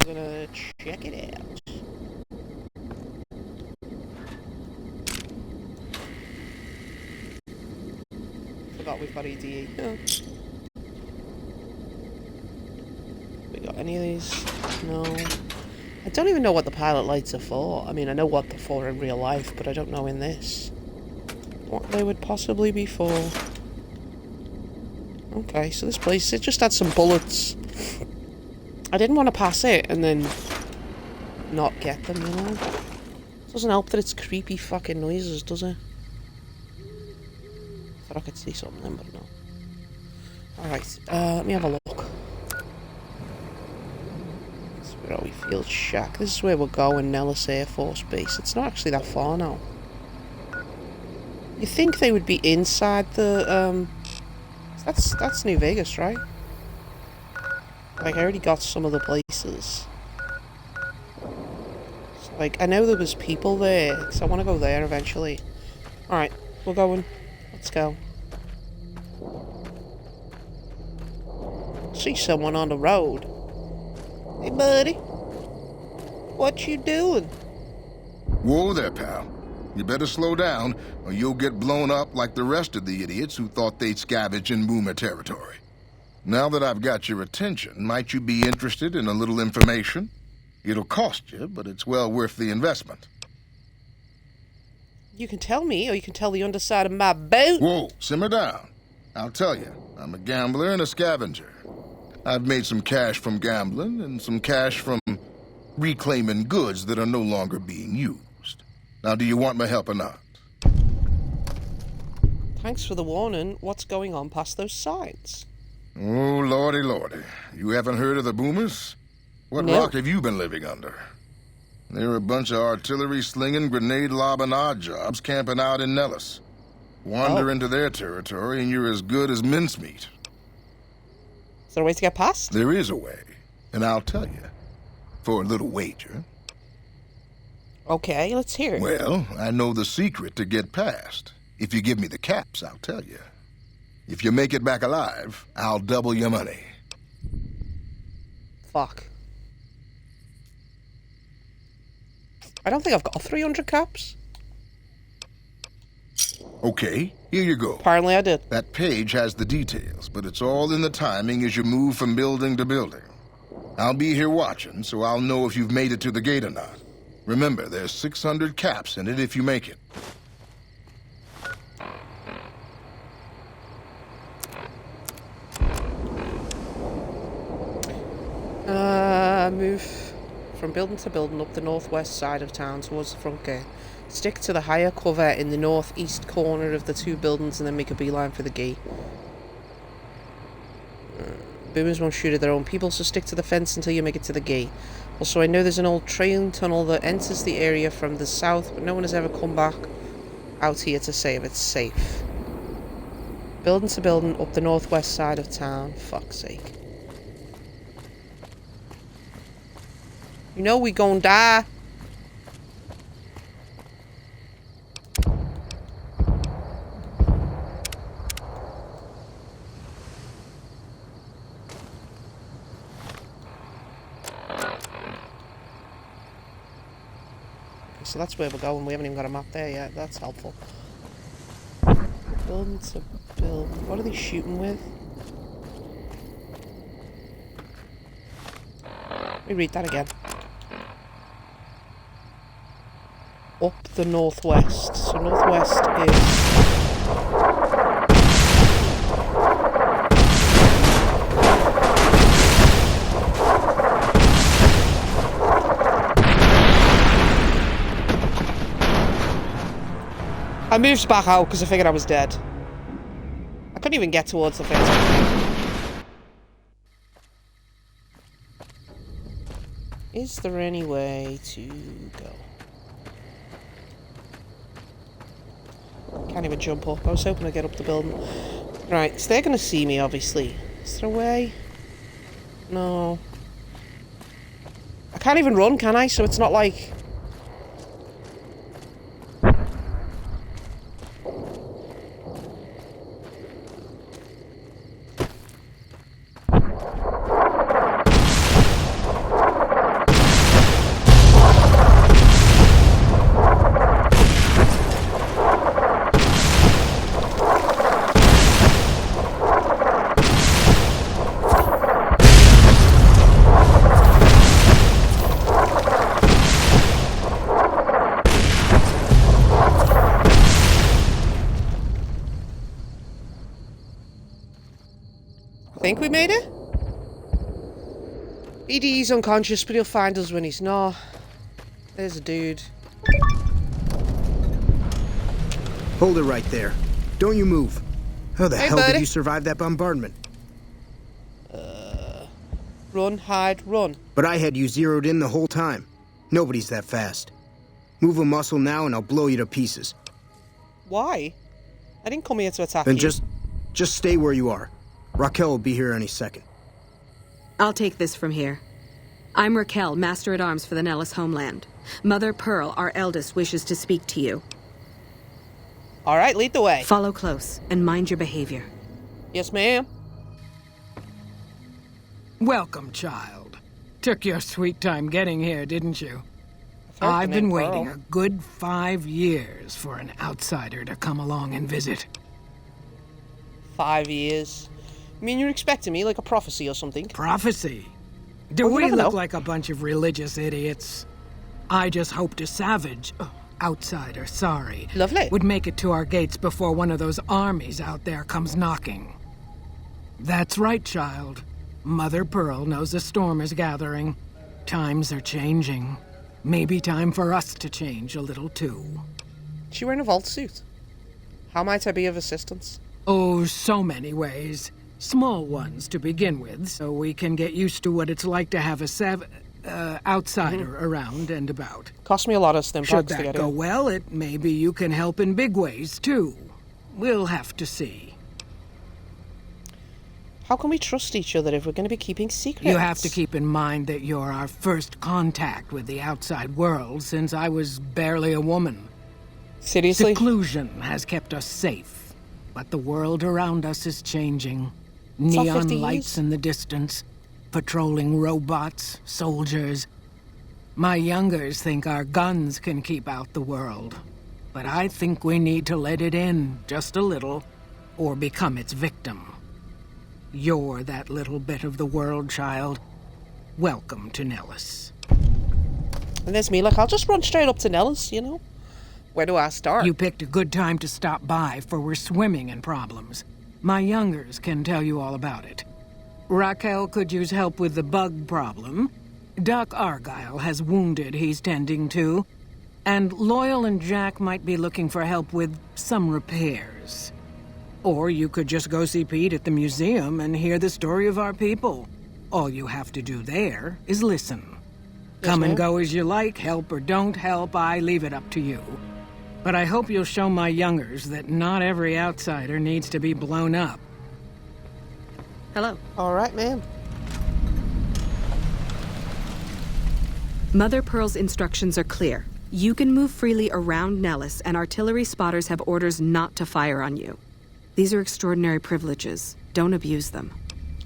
I'm gonna check it out. Forgot we've got EDE. Oh. We got any of these? No. I don't even know what the pilot lights are for. I mean, I know what they're for in real life, but I don't know in this what they would possibly be for. Okay, so this place, it just had some bullets. I didn't want to pass it and then not get them, you know? Doesn't help that it's creepy fucking noises, does it? Thought I could see something, but no. Alright, let me have a look. This is Rowie Field Shack. This is where we're going, Nellis Air Force Base. It's not actually that far now. You think they would be inside the, That's New Vegas, right? Like, I already got some of the places. So, like, I know there was people there, because I want to go there eventually. Alright, we're going. Let's go. See someone on the road. Hey, buddy. What you doing? Whoa there, pal. You better slow down, or you'll get blown up like the rest of the idiots who thought they'd scavenge in Boomer territory. Now that I've got your attention, might you be interested in a little information? It'll cost you, but it's well worth the investment. You can tell me, or you can tell the underside of my boat. Whoa, simmer down. I'll tell you, I'm a gambler and a scavenger. I've made some cash from gambling and some cash from reclaiming goods that are no longer being used. Now, do you want my help or not? Thanks for the warning. What's going on past those signs? Oh, lordy, lordy. You haven't heard of the Boomers? What rock have you been living under? They're a bunch of artillery-slinging, grenade-lobbing odd jobs camping out in Nellis. Wander into their territory and you're as good as mincemeat. Is there a way to get past? There is a way, and I'll tell you. For a little wager. Okay, let's hear it. Well, I know the secret to get past. If you give me the caps, I'll tell you. If you make it back alive, I'll double your money. Fuck. I don't think I've got 300 caps. Okay, here you go. Apparently I did. That page has the details, but it's all in the timing as you move from building to building. I'll be here watching, so I'll know if you've made it to the gate or not. Remember, there's 600 caps in it if you make it. Move from building to building up the northwest side of town towards the front gate. Stick to the higher cover in the northeast corner of the two buildings and then make a beeline for the gate. Boomers won't shoot at their own people, so stick to the fence until you make it to the gate. Also, I know there's an old train tunnel that enters the area from the south, but no one has ever come back out here to say if it's safe. Building to building up the northwest side of town. Fuck's sake. You know we gon' die. So that's where we're going. We haven't even got a map there yet. That's helpful. Building to build. What are they shooting with? Let me read that again. Up the northwest. So northwest is... I moved back out because I figured I was dead. I couldn't even get towards the fence. Is there any way to go? Can't even jump up. I was hoping to get up the building. Right, so they're going to see me, obviously. Is there a way? No. I can't even run, can I? So it's not like... Think we made it? EDE's unconscious, but he'll find us when he's not. There's a dude. Hold it right there. Don't you move. How the hell buddy. did you survive that bombardment? Run, hide, run. But I had you zeroed in the whole time. Nobody's that fast. Move a muscle now and I'll blow you to pieces. Why? I didn't come here to attack Then you. just stay where you are. Raquel will be here any second. I'll take this from here. I'm Raquel, Master-at-Arms for the Nellis homeland. Mother Pearl, our eldest, wishes to speak to you. Alright, lead the way. Follow close and mind your behavior. Yes, ma'am. Welcome, child. Took your sweet time getting here, didn't you? I've heard I've the been name waiting Pearl. a good 5 years for an outsider to come along and visit. 5 years. I mean, you're expecting me like a prophecy or something. Prophecy? Do Well, you we never look know. like a bunch of religious idiots? I just hoped a savage, outsider, sorry, Lovely. would make it to our gates before one of those armies out there comes knocking. That's right, child. Mother Pearl knows a storm is gathering. Times are changing. Maybe time for us to change a little too. Is she wearing a vault suit? How might I be of assistance? Oh, so many ways. Small ones to begin with, so we can get used to what it's like to have a outsider around and about. Cost me a lot of stim Should packs to that get go in. well, it maybe you can help in big ways too. We'll have to see. How can we trust each other if we're going to be keeping secrets? You have to keep in mind that you're our first contact with the outside world since I was barely a woman. Seriously? Seclusion has kept us safe, but the world around us is changing. It's all 50 Neon years. lights in the distance, patrolling robots, soldiers. My youngers think our guns can keep out the world, but I think we need to let it in just a little, or become its victim. You're that little bit of the world, child. Welcome to Nellis. And there's me, like, I'll just run straight up to Nellis, you know? Where do I start? You picked a good time to stop by, for we're swimming in problems. My youngers can tell you all about it. Raquel could use help with the bug problem. Doc Argyle has wounded he's tending to. And Loyal and Jack might be looking for help with some repairs. Or you could just go see Pete at the museum and hear the story of our people. All you have to do there is listen. Come and ma'am. go as you like, help or don't help, I leave it up to you. But I hope you'll show my youngers that not every outsider needs to be blown up. Hello. Alright, ma'am. Mother Pearl's instructions are clear. You can move freely around Nellis, and artillery spotters have orders not to fire on you. These are extraordinary privileges. Don't abuse them.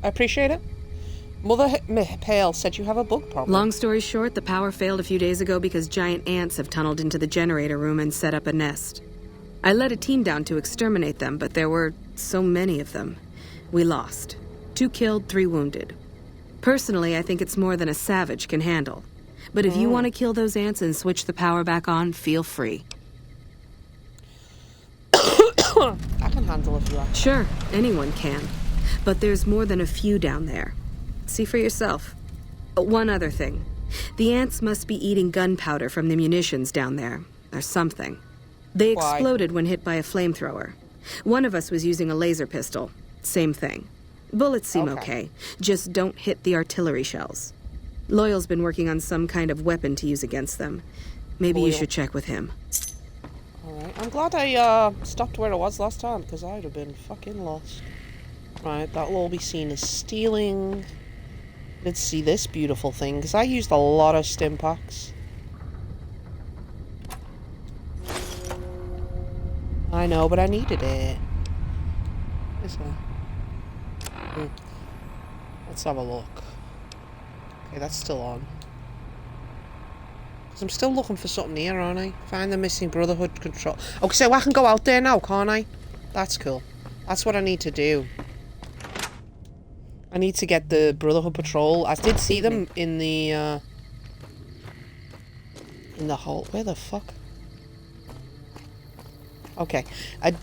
I appreciate it. Mother Pale said you have a bug problem. Long story short, the power failed a few days ago because giant ants have tunneled into the generator room and set up a nest. I led a team down to exterminate them, but there were so many of them. We lost. 2 killed, 3 wounded. Personally, I think it's more than a savage can handle. But if you want to kill those ants and switch the power back on, feel free. I can handle a few ants. Sure, anyone can. But there's more than a few down there. See for yourself. One other thing. The ants must be eating gunpowder from the munitions down there, or something. They Why? exploded when hit by a flamethrower. One of us was using a laser pistol. Same thing. Bullets seem okay. Just don't hit the artillery shells. Loyal's been working on some kind of weapon to use against them. Maybe you Loyal. should check with him. Alright, I'm glad I stopped where I was last time, because I'd have been fucking lost. Right, that'll all be seen as stealing. Let's see this beautiful thing, because I used a lot of stim packs. I know, but I needed it. Is it? Let's have a look. Okay, that's still on. Because I'm still looking for something here, aren't I? Find the missing Brotherhood control. Okay, so I can go out there now, can't I? That's cool. That's what I need to do. I need to get the Brotherhood patrol. I did see them in the hole. Where the fuck? Okay. I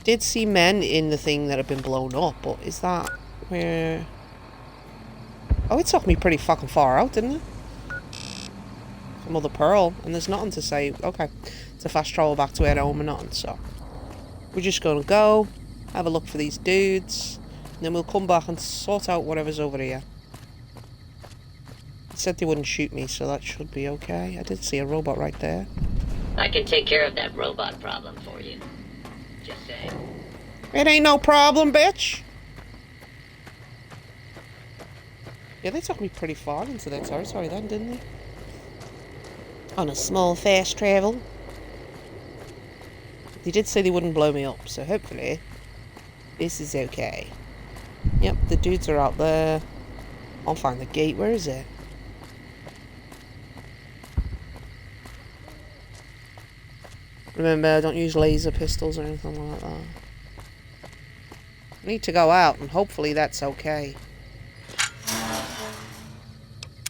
did see men in the thing that have been blown up, but is that... Where... Oh, it took me pretty fucking far out, didn't it? For Mother Pearl. And there's nothing to say. Okay. It's a fast travel back to where home or nothing, so... We're just gonna go, have a look for these dudes, and then we'll come back and sort out whatever's over here. It said they wouldn't shoot me, so that should be okay. I did see a robot right there. I can take care of that robot problem for you. Just saying. It ain't no problem, bitch! Yeah, they took me pretty far into their territory then, didn't they? On a small fast travel. They did say they wouldn't blow me up, so hopefully this is okay. Yep, the dudes are out there. I'll find the gate. Where is it? Remember, don't use laser pistols or anything like that. I need to go out, and hopefully that's okay.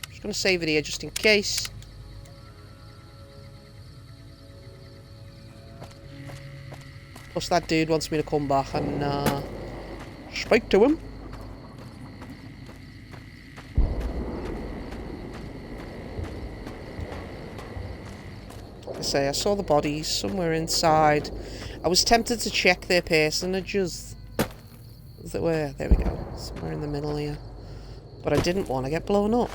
Just gonna save it here just in case. Plus that dude wants me to come back and speak to him. I say, I saw the bodies somewhere inside. I was tempted to check their personages. Where? There we go. Somewhere in the middle here. But I didn't want to get blown up.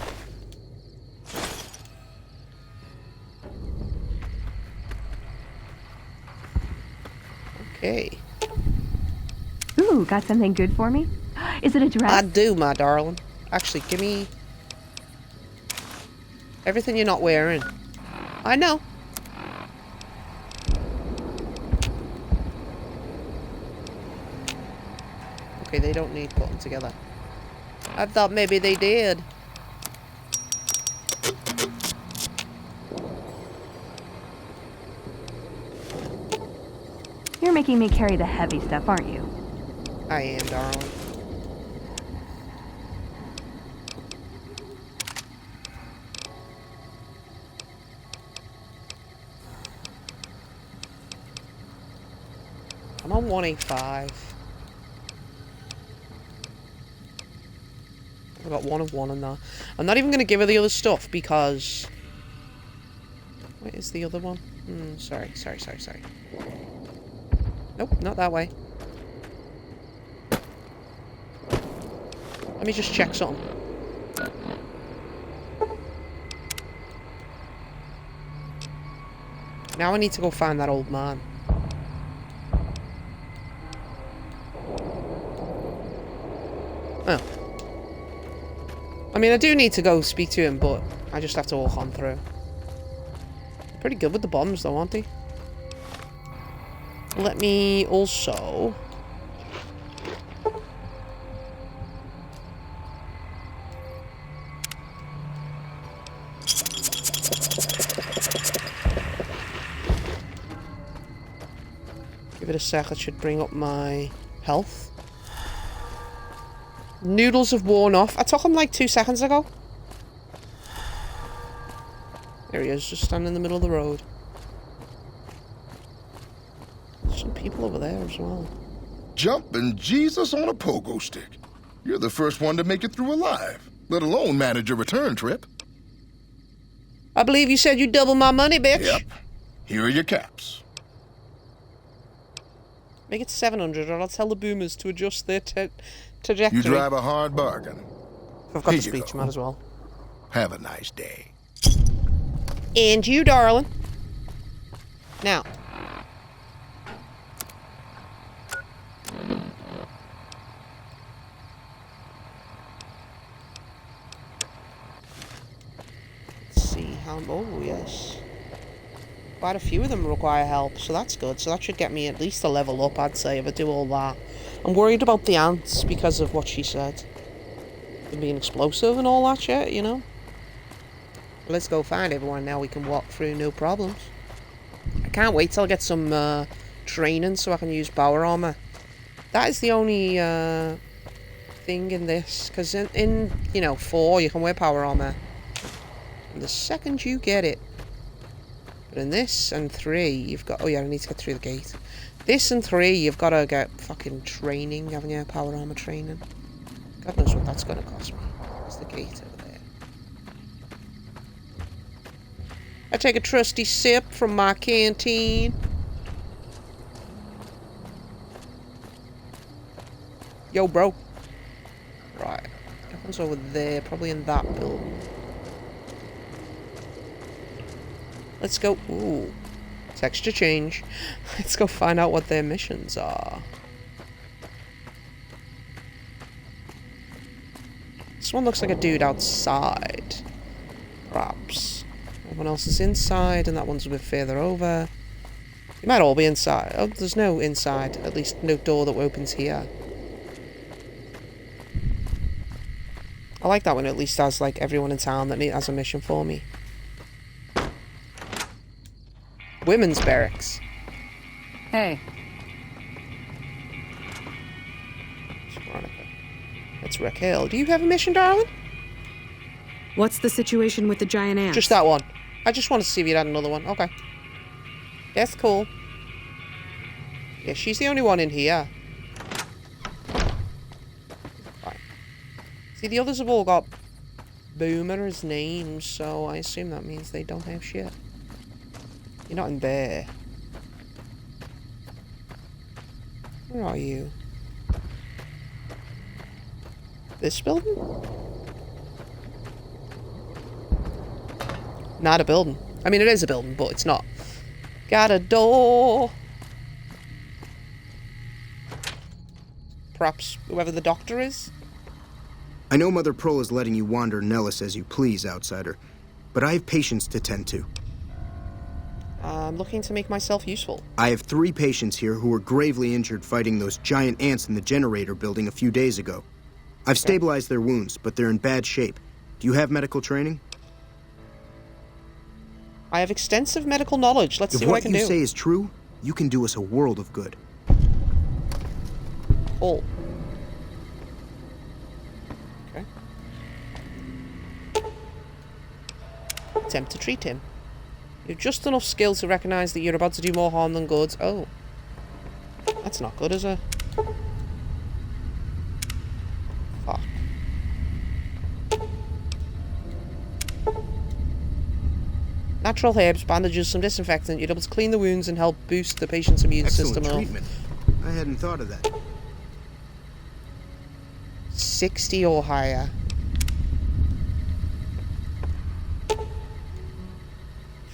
Okay. Ooh, got something good for me? Is it a dress? I do, my darling. Actually, give me everything you're not wearing. I know. Okay, they don't need putting together. I thought maybe they did. You're making me carry the heavy stuff, aren't you? I am, darling. I'm on 185. I've got one of one in there. I'm not even going to give her the other stuff because... Where is the other one? Sorry. Nope, not that way. Let me just check something. Now I need to go find that old man. Oh. I mean, I do need to go speak to him, but I just have to walk on through. Pretty good with the bombs, though, aren't they? Let me also... Give it a sec, it should bring up my health. Noodles have worn off. I took them like 2 seconds ago. There he is, just standing in the middle of the road. Some people over there as well. Jumping Jesus on a pogo stick. You're the first one to make it through alive, let alone manage a return trip. I believe you said you'd double my money, bitch. Yep. Here are your caps. Make it 700 or I'll tell the boomers to adjust their trajectory. You drive a hard bargain. I've got Here the you speech, go. might as well. Have a nice day. And you, darling. Now. Let's see how... Oh, yes. Quite a few of them require help, so that's good. So that should get me at least a level up, I'd say, if I do all that. I'm worried about the ants because of what she said. Them being explosive and all that shit, you know? Let's go find everyone now. We can walk through, no problems. I can't wait till I get some training so I can use power armor. That is the only thing in this. Because in, you know, 4, you can wear power armor. And the second you get it. But in this and 3, you've got... Oh yeah, I need to get through the gate. This and 3, you've got to get fucking training, haven't you? Power armor training. God knows what that's going to cost me. There's the gate over there. I take a trusty sip from my canteen. Yo, bro. Right. That one's over there, probably in that building. Let's go. Ooh. Texture change. Let's go find out what their missions are. This one looks like a dude outside. Perhaps. Everyone else is inside, and that one's a bit further over. They might all be inside. Oh, there's no inside. At least no door that opens here. I like that one. At least has like everyone in town that has a mission for me. Women's barracks. Hey. Veronica. That's Raquel. Do you have a mission, darling? What's the situation with the giant ants? Just that one. I just wanted to see if you had another one. Okay. That's cool. Yeah, she's the only one in here. Right. See, the others have all got Boomer as names, so I assume that means they don't have shit. You're not in there. Where are you? This building? Not a building. I mean, it is a building, but it's not. Got a door. Perhaps whoever the doctor is? I know Mother Pearl is letting you wander Nellis as you please, outsider, but I have patients to tend to. I'm looking to make myself useful. I have 3 patients here who were gravely injured fighting those giant ants in the generator building a few days ago. I've stabilized their wounds, but they're in bad shape. Do you have medical training? I have extensive medical knowledge. Let's see If what I can what do. you say is true, you can do us a world of good. Oh. Okay. Attempt to treat him. You have just enough skill to recognize that you're about to do more harm than good. Oh. That's not good, is it? Fuck. Natural herbs, bandages, some disinfectant. You're able to clean the wounds and help boost the patient's immune Excellent system. treatment. I hadn't thought of that. 60 or higher.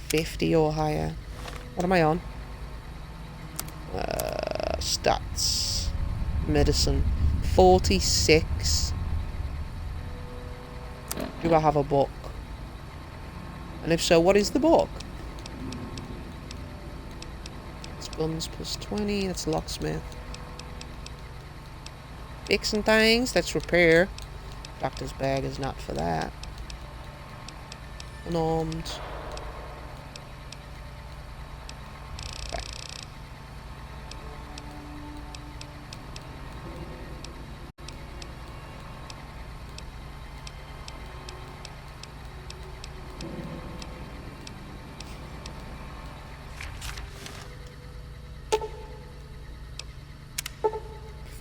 $50 or higher. What am I on? Stats. Medicine. 46. Do I have a book? And if so, what is the book? It's guns plus 20. That's locksmith. Fixing things. That's repair. Doctor's bag is not for that. Unarmed. Okay.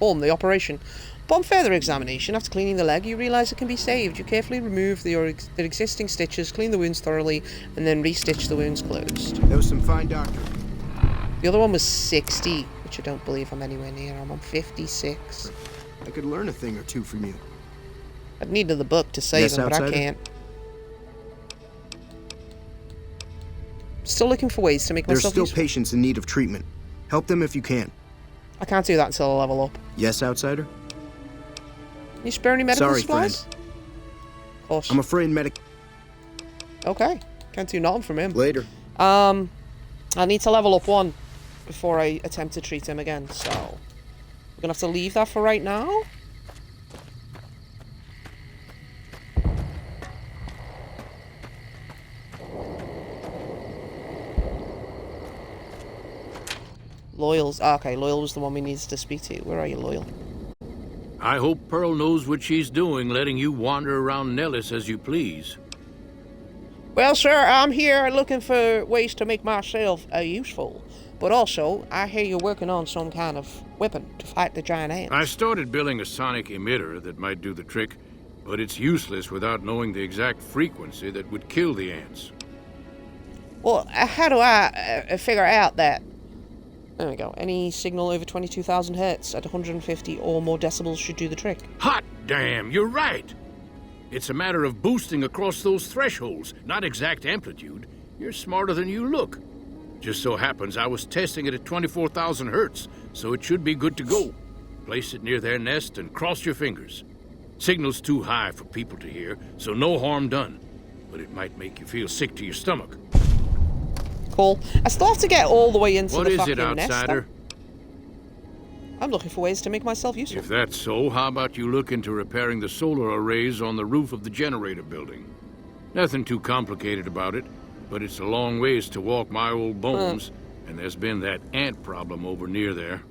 Perform the operation. Upon further examination, after cleaning the leg, you realise it can be saved. You carefully remove the existing stitches, clean the wounds thoroughly, and then re-stitch the wounds closed. That was some fine doctoring. The other one was 60, which I don't believe I'm anywhere near. I'm on 56. I could learn a thing or two from you. I'd need the book to save Yes, him, but I outsider? can't. Still looking for ways to make There are myself still useful. patients in need of treatment. Help them if you can. I can't do that until I level up. Yes, outsider? Can you spare any medical Sorry, supplies? Of course. I'm afraid medic... Okay. Can't do nothing from him. Later. I need to level up 1 before I attempt to treat him again, so we're gonna have to leave that for right now. Loyal's okay, Loyal was the one we needed to speak to. Where are you, Loyal? I hope Pearl knows what she's doing, letting you wander around Nellis as you please. Well, sir, I'm here looking for ways to make myself useful. But also, I hear you're working on some kind of weapon to fight the giant ants. I started building a sonic emitter that might do the trick, but it's useless without knowing the exact frequency that would kill the ants. Well, how do I figure out that? There we go. Any signal over 22,000 hertz at 150 or more decibels should do the trick. Hot damn, you're right! It's a matter of boosting across those thresholds, not exact amplitude. You're smarter than you look. Just so happens I was testing it at 24,000 hertz, so it should be good to go. Place it near their nest and cross your fingers. Signal's too high for people to hear, so no harm done. But it might make you feel sick to your stomach. Cool. I still have to get all the way into What the is fucking it, nest. outsider? I'm looking for ways to make myself useful. If that's so, how about you look into repairing the solar arrays on the roof of the generator building? Nothing too complicated about it, but it's a long ways to walk my old bones, and there's been that ant problem over near there.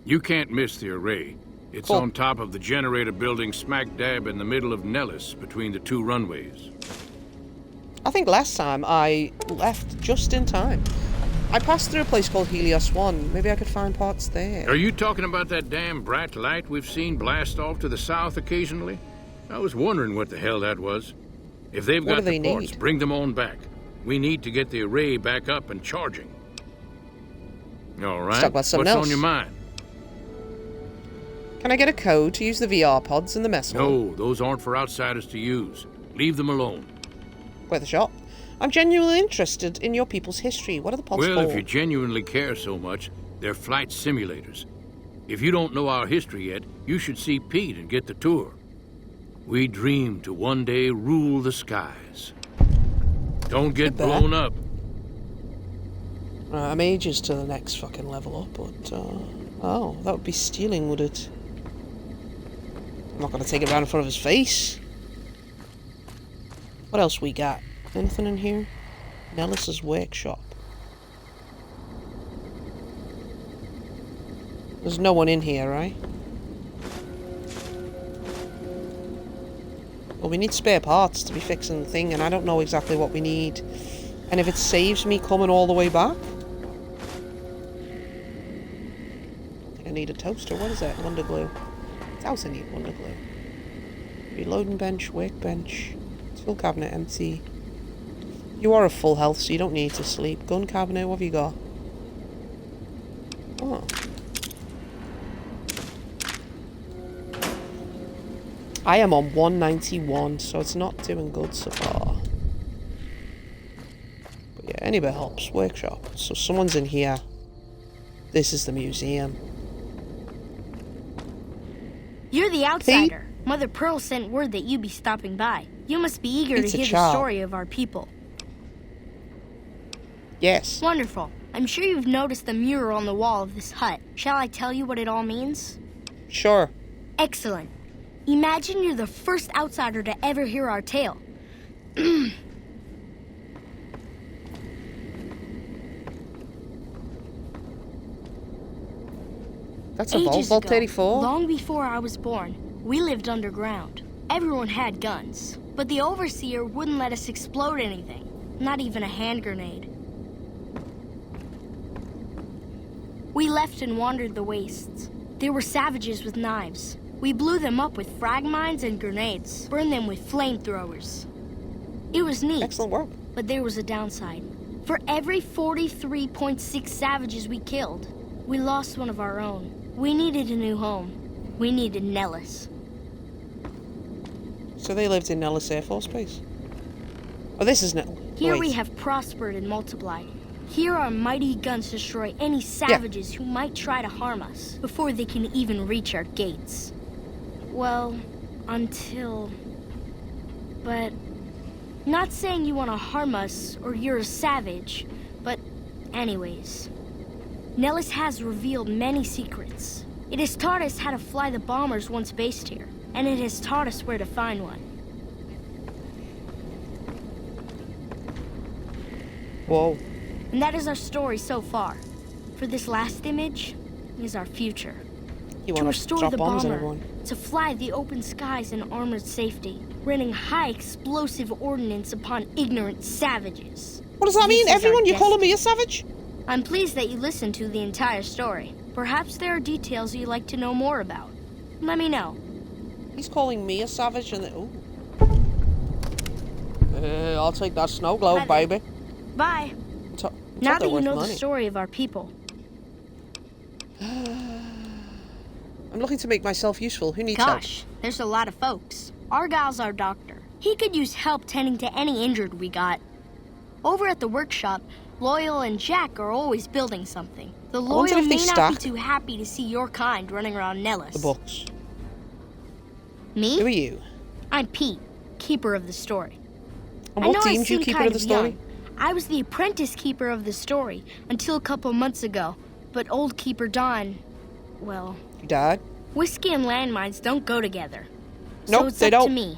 You can't miss the array. It's Cool. on top of the generator building smack dab in the middle of Nellis, between the two runways. I think last time I left just in time. I passed through a place called Helios 1. Maybe I could find parts there. Are you talking about that damn bright light we've seen blast off to the south occasionally? I was wondering what the hell that was. If they've What got do the they parts, need? bring them on back. We need to get the array back up and charging. All right, talk about something what's else. on your mind? Can I get a code to use the VR pods in the mess hall? No, those aren't for outsiders to use. Leave them alone. Worth a shot. I'm genuinely interested in your people's history. What are the pods Well, for? if you genuinely care so much, they're flight simulators. If you don't know our history yet, you should see Pete and get the tour. We dream to one day rule the skies. Don't get Good blown up. I'm ages to the next fucking level up, but, oh, that would be stealing, would it? I'm not gonna take it right in front of his face. What else we got? Anything in here? Nellis's workshop. There's no one in here, right? Well, we need spare parts to be fixing the thing, and I don't know exactly what we need. And if it saves me coming all the way back? I think I need a toaster. What is that? Wonder glue. What else I need? Wonder glue. Reloading bench, workbench. Tool cabinet empty. You are at full health, so you don't need to sleep. Gun cabinet, what have you got? Oh. I am on 191, so it's not doing good so far. But yeah, any bit helps. Workshop. So someone's in here. This is the museum. You're the outsider. Mother Pearl sent word that you'd be stopping by. You must be eager It's to a hear the child. story of our people. Yes. Wonderful. I'm sure you've noticed the mural on the wall of this hut. Shall I tell you what it all means? Sure. Excellent. Imagine you're the first outsider to ever hear our tale. That's a Ages Vault ago, 34. long before I was born, we lived underground. Everyone had guns, but the overseer wouldn't let us explode anything, not even a hand grenade. We left and wandered the wastes. There were savages with knives. We blew them up with frag mines and grenades, burned them with flamethrowers. It was neat, Excellent work. but there was a downside. For every 43.6 savages we killed, we lost one of our own. We needed a new home. We needed Nellis. So they lived in Nellis Air Force Base. Oh, this is Nellis. Here Wait. we have prospered and multiplied. Here our mighty guns destroy any savages who might try to harm us before they can even reach our gates. Well, until... But... Not saying you want to harm us or you're a savage, but anyways. Nellis has revealed many secrets. It has taught us how to fly the bombers once based here, and it has taught us where to find one. Whoa. And that is our story so far. For this last image is our future. You To want to restore drop the bombs on bomber, everyone. to fly the open skies in armored safety, raining high explosive ordnance upon ignorant savages. What does that This mean? is our Everyone, you calling destiny. me a savage? I'm pleased that you listened to the entire story. Perhaps there are details you'd like to know more about. Let me know. He's calling me a savage and... Ooh. I'll take that snow globe, Bye then. baby. Bye. It's not Now that you worth know money. the story of our people, I'm looking to make myself useful. Who needs gosh, there's a lot of folks. Argyle's our doctor. He could use help tending to any injured we got. Over at the workshop, Loyal and Jack are always building something. The wonder Loyal if they may not stack be too happy to see your kind running around Nellis. The books. Me? Who are you? I'm Pete, keeper of the story. And I what know I deemed you seem keeper kind of the story? young. I was the apprentice keeper of the story until a couple months ago. But old keeper Don, well, You died? whiskey and landmines don't go together. So Nope, it's they up don't. to me.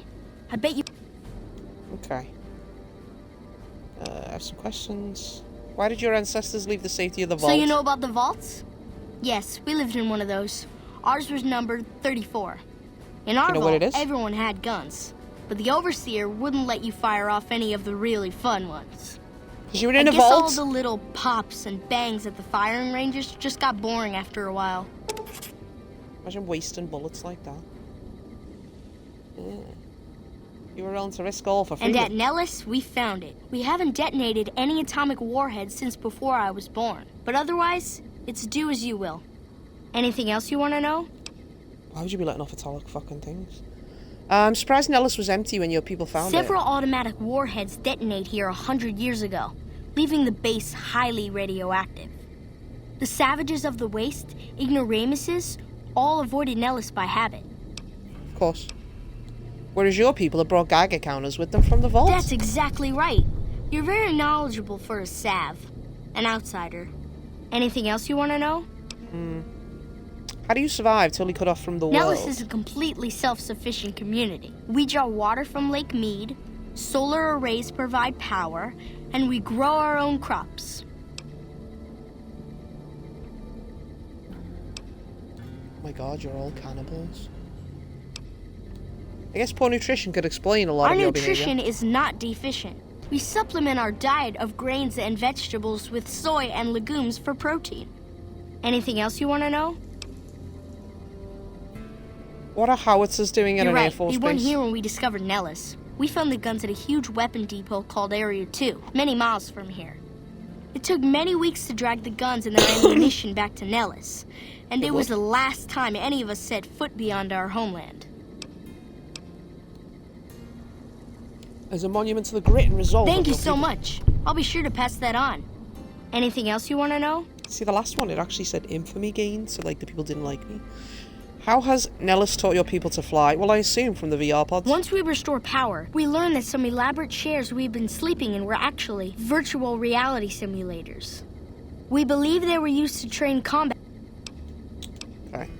I bet you. Okay. I have some questions. Why did your ancestors leave the safety of the vault? So you know about the vaults? Yes, we lived in one of those. Ours was numbered 34. In our You know what vault, it is? everyone had guns. But the overseer wouldn't let you fire off any of the really fun ones. Because you were I in a guess all vault? the little pops and bangs at the firing ranges just got boring after a while. Imagine wasting bullets like that. Yeah. You were willing to risk all for And freedom. at Nellis, we found it. We haven't detonated any atomic warheads since before I was born. But otherwise, it's do as you will. Anything else you want to know? Why would you be letting off atomic fucking things? I'm surprised Nellis was empty when your people found Several it. automatic warheads detonate here 100 years ago, leaving the base highly radioactive. The savages of the waste, ignoramuses, all avoided Nellis by habit. Of course. Whereas your people have brought Geiger counters with them from the vault. That's exactly right. You're very knowledgeable for a Sav, an outsider. Anything else you want to know? How do you survive totally cut off from the Nellis world? is a completely self-sufficient community. We draw water from Lake Mead, solar arrays provide power, and we grow our own crops. Oh my god, you're all cannibals. I guess poor nutrition could explain a lot Our of your nutrition behavior. is not deficient. We supplement our diet of grains and vegetables with soy and legumes for protein. Anything else you want to know? What are howitzers doing at You're an Air right. Force We base? weren't here when we discovered Nellis. We found the guns at a huge weapon depot called Area 2, many miles from here. It took many weeks to drag the guns and their ammunition back to Nellis. And it was the last time any of us set foot beyond our homeland. As a monument to the grit and resolve. Thank of you your so people. much. I'll be sure to pass that on. Anything else you want to know? See, the last one, it actually said infamy gained, so like the people didn't like me. How has Nellis taught your people to fly? Well, I assume from the VR pods. Once we restore power, we learned that some elaborate chairs we've been sleeping in were actually virtual reality simulators. We believe they were used to train combat. Okay.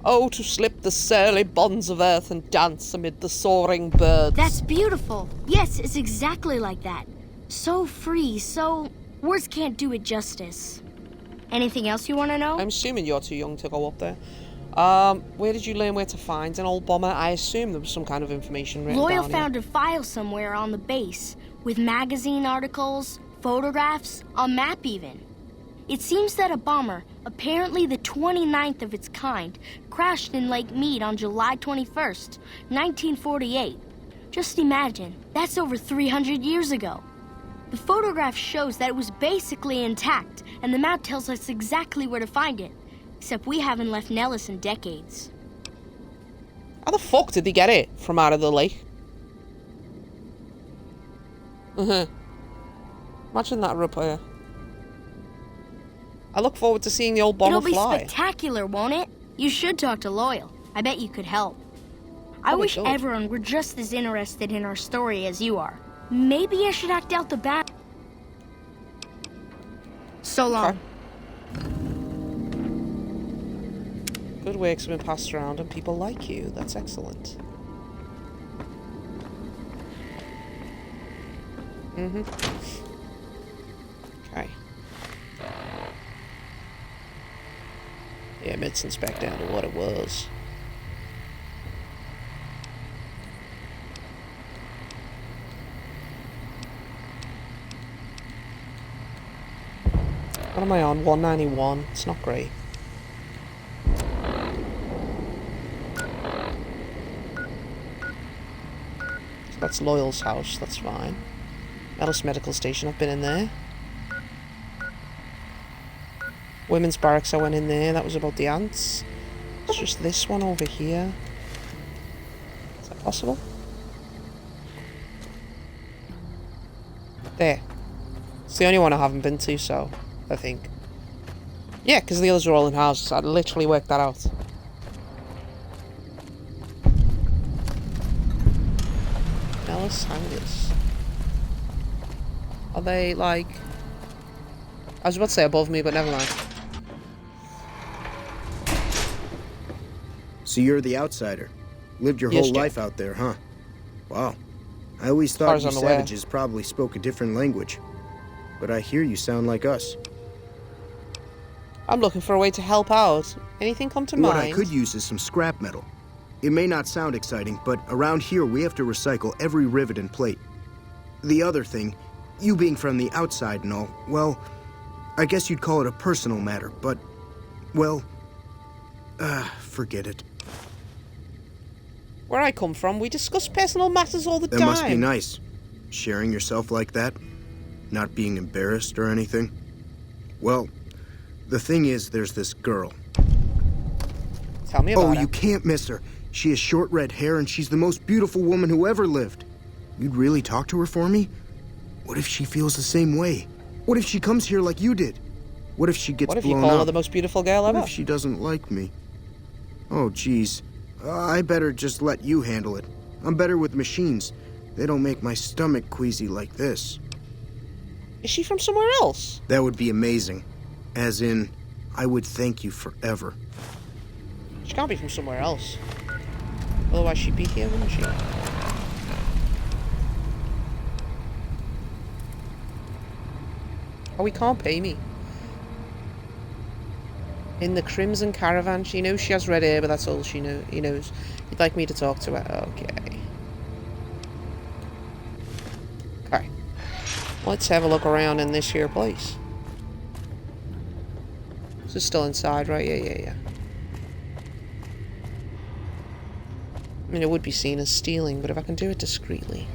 Oh, to slip the surly bonds of earth and dance amid the soaring birds. That's beautiful. Yes, it's exactly like that. So free, so... Words can't do it justice. Anything else you want to know? I'm assuming you're too young to go up there. Where did you learn where to find an old bomber? I assume there was some kind of information written Loyal down found a file somewhere on the base, with magazine articles, photographs, a map even. It seems that a bomber, apparently the 29th of its kind, crashed in Lake Mead on July 21st, 1948. Just imagine, that's over 300 years ago. The photograph shows that it was basically intact, and the map tells us exactly where to find it. Except we haven't left Nellis in decades. How the fuck did they get it from out of the lake? Imagine that repair. I look forward to seeing the old bomber It'll be fly. spectacular, won't it? You should talk to Loyal. I bet you could help. I Probably wish could. everyone were just as interested in our story as you are. Maybe I should act out the bat. So long. Good works have been passed around and people like you. That's excellent. Okay. Yeah, medicine's back down to what it was. What am I on? 191. It's not great. That's Loyal's house, that's fine. Ellis Medical Station, I've been in there. Women's Barracks, I went in there, that was about the ants. It's just this one over here. Is that possible? There. It's the only one I haven't been to, so I think. Yeah, because the others are all in houses. I literally worked that out. Ellis Hangers. Are they like... I was about to say above me, but never mind. So you're the outsider. Lived your Yes, whole Jack. life out there, huh? Wow. I always far thought as you I'm aware. savages probably spoke a different language. But I hear you sound like us. I'm looking for a way to help out. Anything come to What mind? I could use is some scrap metal. It may not sound exciting, but around here we have to recycle every rivet and plate. The other thing, you being from the outside and all, well, I guess you'd call it a personal matter, but, well, forget it. Where I come from, we discuss personal matters all the That time. must be nice, sharing yourself like that, not being embarrassed or anything. Well, the thing is, there's this girl. Tell me about Oh, her. you can't miss her. She has short red hair and she's the most beautiful woman who ever lived. You'd really talk to her for me? What if she feels the same way? What if she comes here like you did? What if she gets What if you blown call her up? the most beautiful girl What ever? if she doesn't like me? Oh, geez. I better just let you handle it. I'm better with machines. They don't make my stomach queasy like this. Is she from somewhere else? That would be amazing. As in, I would thank you forever. She can't be from somewhere else. Otherwise she'd be here, wouldn't she? Oh, he can't pay me. In the Crimson Caravan. She knows she has red hair, but that's all he knows. He'd like me to talk to her. Okay. Okay. Let's have a look around in this here place. This is still inside, right? Yeah. I mean, it would be seen as stealing, but if I can do it discreetly.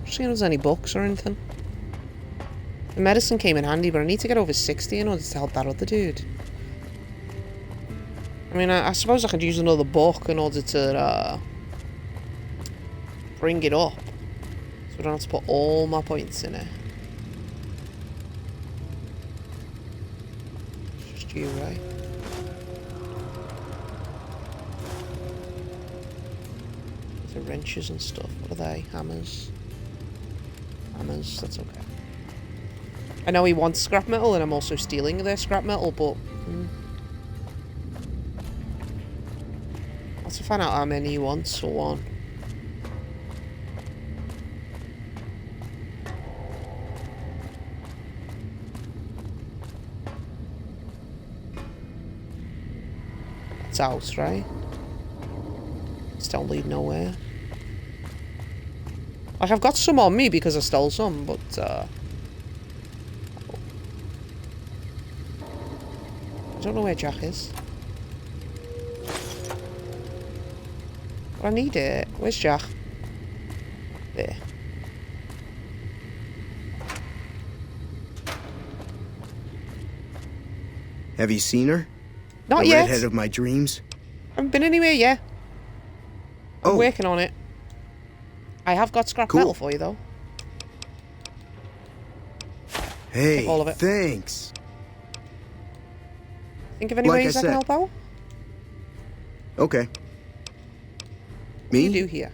Just seeing if there's any books or anything. The medicine came in handy, but I need to get over 60 in order to help that other dude. I mean, I suppose I could use another book in order to bring it up. So I don't have to put all my points in it. It's just you, right? The wrenches and stuff. What are they? Hammers. Hammers, that's okay. I know he wants scrap metal, and I'm also stealing their scrap metal, but... I'll have to find out how many he wants for one. It's out, right? It's don't lead nowhere. Like, I've got some on me because I stole some, but, I don't know where Jack is. But I need it. Where's Jack? There. Have you seen her? Not the yet. redhead of my dreams? I haven't been anywhere yet. I'm Oh. working on it. I have got scrap Cool. metal for you, though. Hey, Take all of it. thanks. Think of any Like ways I I can said. help out? Okay. What Me? do you do here?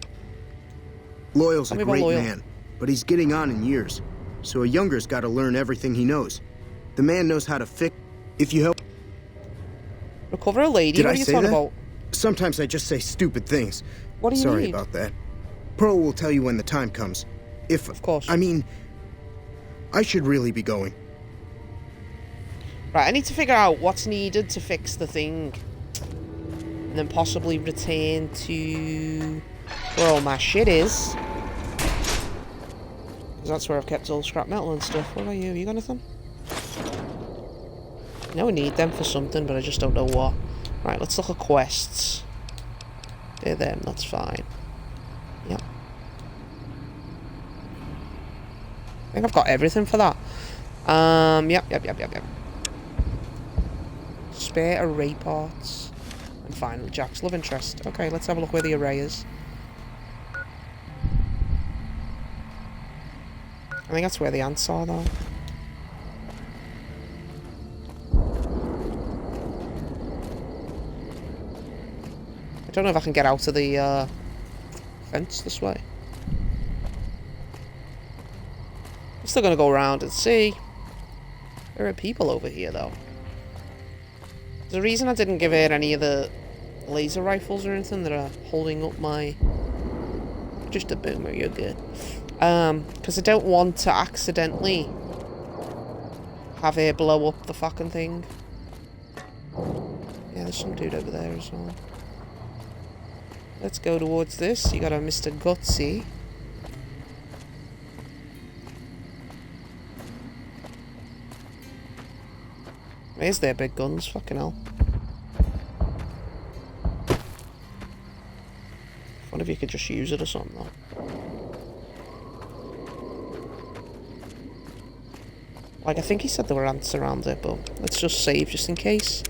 Loyal's Tell a me about great Loyal. man, but he's getting on in years. So a younger's got to learn everything he knows. The man knows how to fix. If you help. Recover a lady? Did What I are you say talking that? about? Sometimes I just say stupid things. What do you Sorry need? about that. Pearl will tell you when the time comes. Of course. I mean, I should really be going. Right, I need to figure out what's needed to fix the thing. And then possibly return to where all my shit is. Because that's where I've kept all the scrap metal and stuff. What about you? Have you got anything? I know I need them for something, but I just don't know what. Right, let's look at quests. They're them, that's fine. Yep. I think I've got everything for that. Yep. Spare array parts. And finally, Jack's love interest. Okay, let's have a look where the array is. I think that's where the ants are, though. I don't know if I can get out of the fence this way. I'm still gonna go around and see. There are people over here, though. There's a reason I didn't give it any of the laser rifles or anything that are holding up my... Just a boomer, you're good. Because I don't want to accidentally have it blow up the fucking thing. Yeah, there's some dude over there as well. Let's go towards this. You got a Mr. Gutsy. Where's their big guns? Fucking hell. What if you could just use it or something, though? Like, I think he said there were ants around it, but let's just save just in case.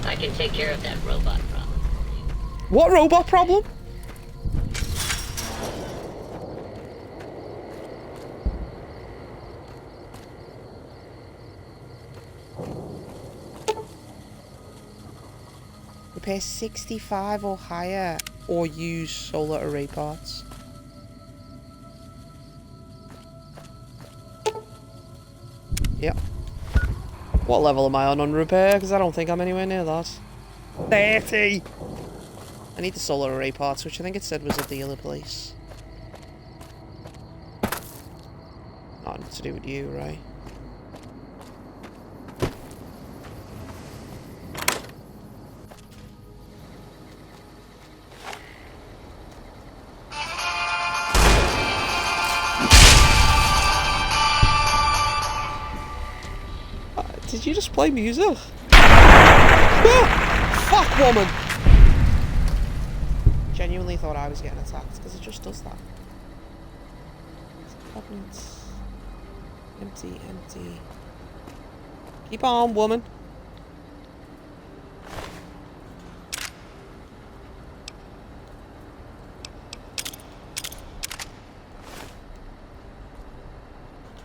I can take care of that robot problem for you. What robot problem? Repair 65 or higher, or use solar array parts. Yep. What level am I on repair? Because I don't think I'm anywhere near that. 30! I need the solar array parts, which I think it said was at the other place. Nothing to do with you, right? Did you just play music? Ah! Fuck, woman! Genuinely thought I was getting attacked, because it just does that. Cabinets. Empty, empty. Keep on, woman.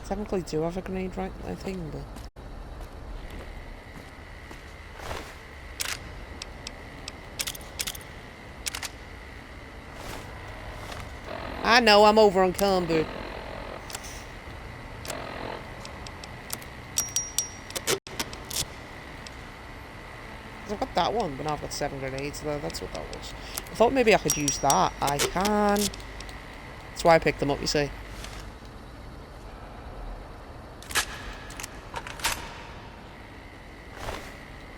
Technically do have a grenade right thing, but... I know, I'm over on Cumber. I've got that one, but now I've got 7 grenades there. That's what that was. I thought maybe I could use that. I can. That's why I picked them up, you see.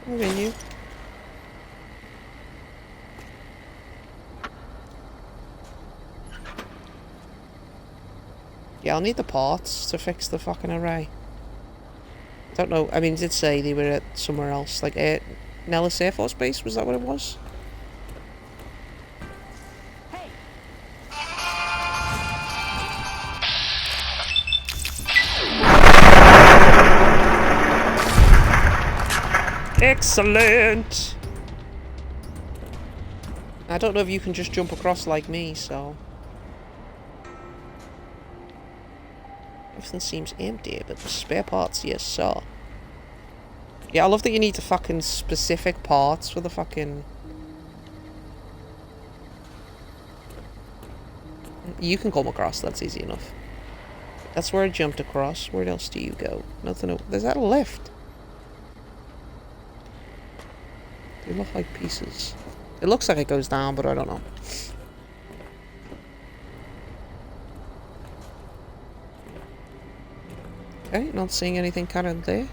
Where are you? Yeah, I'll need the parts to fix the fucking array. Don't know. I mean, it did say they were at somewhere else, like Nellis Air Force Base. Was that what it was? Hey. Excellent. I don't know if you can just jump across like me, so. Everything seems empty, but the spare parts, yes, sir. Yeah, I love that you need the fucking specific parts for the fucking... You can come across, that's easy enough. That's where I jumped across. Where else do you go? Nothing. There's that a lift? They look like pieces. It looks like it goes down, but I don't know. Okay, not seeing anything kind of there.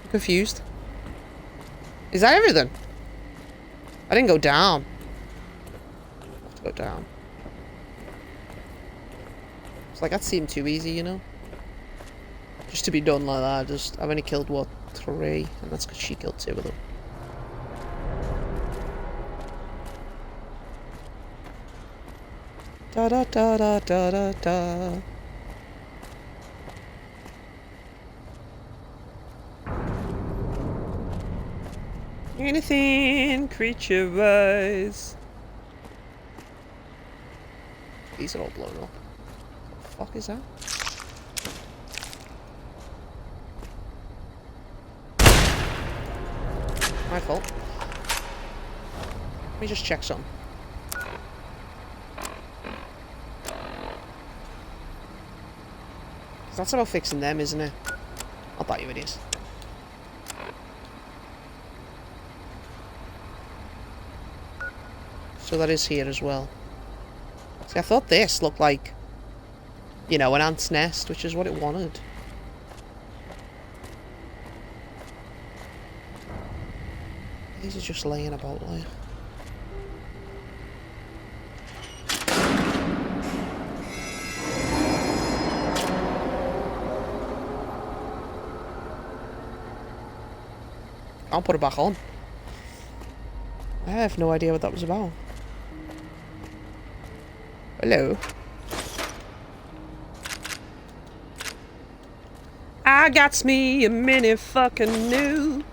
I'm confused. Is that everything? I didn't go down. I have to go down. It's like that seemed too easy, you know? Just to be done like that. I've only killed, what, 3? And that's because she killed 2 of them. Da da da da da da da. Anything creature-wise. These are all blown up. What the fuck is that? My fault. Let me just check some. That's about fixing them, isn't it? I'll bet you it is. So that is here as well. See, I thought this looked like, you know, an ant's nest, which is what it wanted. These are just laying about like. I'll put it back on. I have no idea what that was about. Hello. I got me a mini fucking nuke.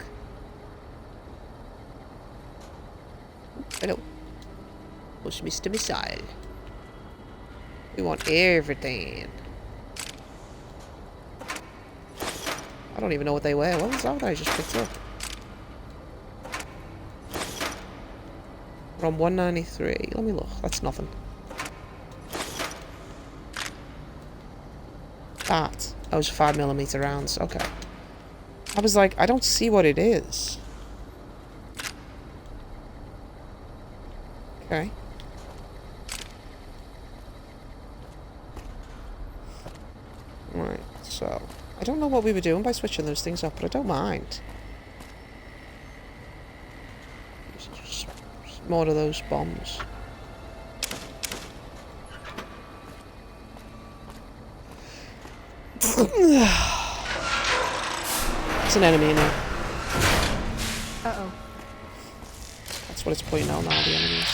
Hello. What's Mr. Missile? We want everything. I don't even know what they were. What was that I just picked up? We're on 193. Let me look. That's nothing. That. Those 5mm rounds. Okay. I was like, I don't see what it is. Okay. Right, so I don't know what we were doing by switching those things up, but I don't mind. Just more of those bombs. It's an enemy now. Uh-oh. That's what it's pointing out now, the enemies.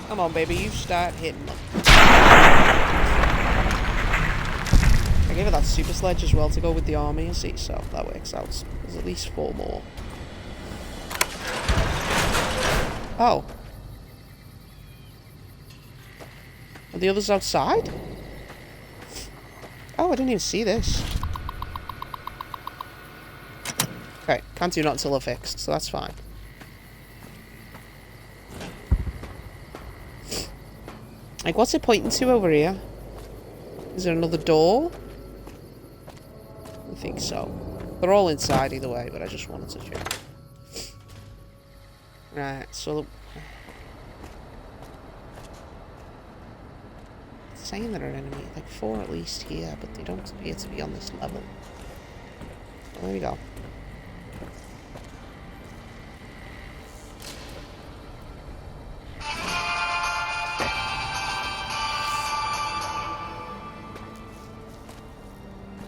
Come on, baby, you start hitting them. I gave it that super sledge as well to go with the army, you see, so that works out. There's at least 4 more. Oh. Are the others outside? Oh, I didn't even see this. Okay, can't do not until they're fixed, so that's fine. Like, what's it pointing to over here? Is there another door? I think so. They're all inside either way, but I just wanted to check. Right, so... It's saying there are enemy, like 4 at least here, but they don't appear to be on this level. Well, there we go.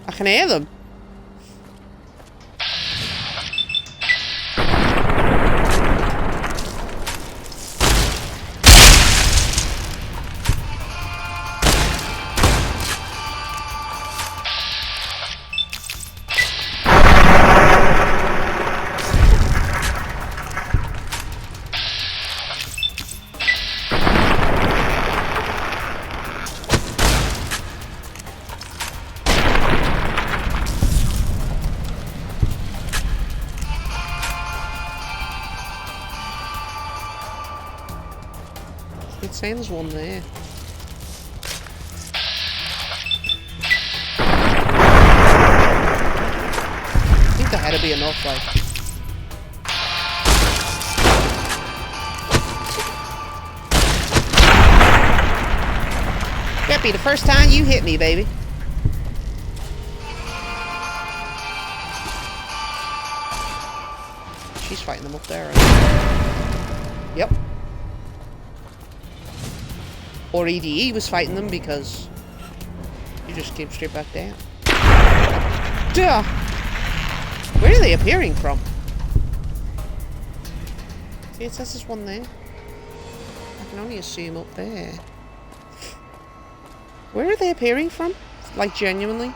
I can hear them. It's saying there's one there. I think the head'll be enough, like. Can't be the first time you hit me, baby. she's fighting them up there. Right? Yep. Or EDE was fighting them because you just came straight back down. Duh! Where are they appearing from? See, it says there's one there. I can only assume up there. Where are they appearing from? Like, genuinely?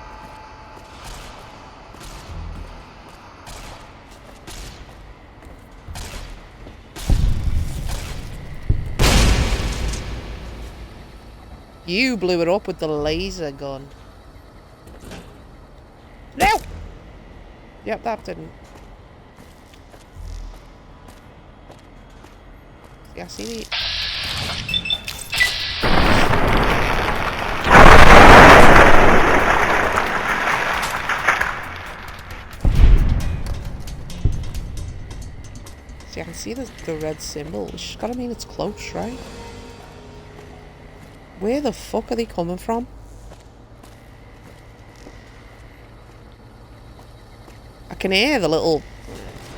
You blew it up with the laser gun. No! Yep, that didn't. Yeah, see the... See, I can see the red symbol, which has gotta mean it's close, right? Where the fuck are they coming from? I can hear the little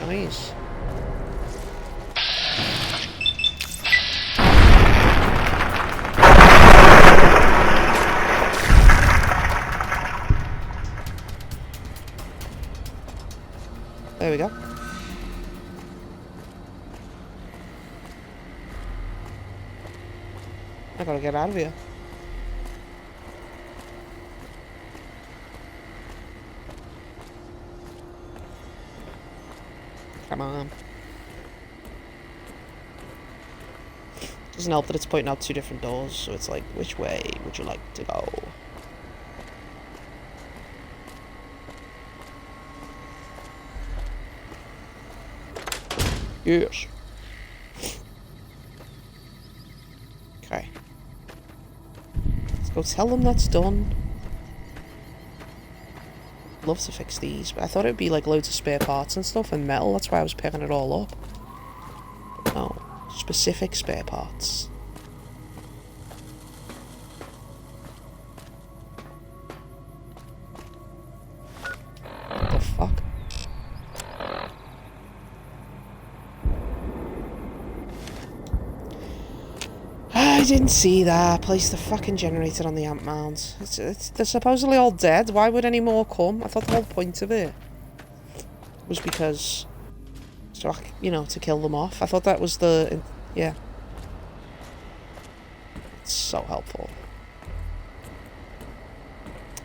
noise. There we go. I gotta get out of here. Come on. Doesn't help that it's pointing out 2 different doors, so it's like, which way would you like to go? Yes. Okay. Let's go tell them that's done. Love to fix these, but I thought it would be like loads of spare parts and stuff and metal. That's why I was picking it all up. But no, specific spare parts. What the fuck? I didn't see that. Place the fucking generator on the amp mounds. They're supposedly all dead. Why would any more come? I thought the whole point of it was because, so you know, to kill them off. I thought that was the, yeah. It's so helpful.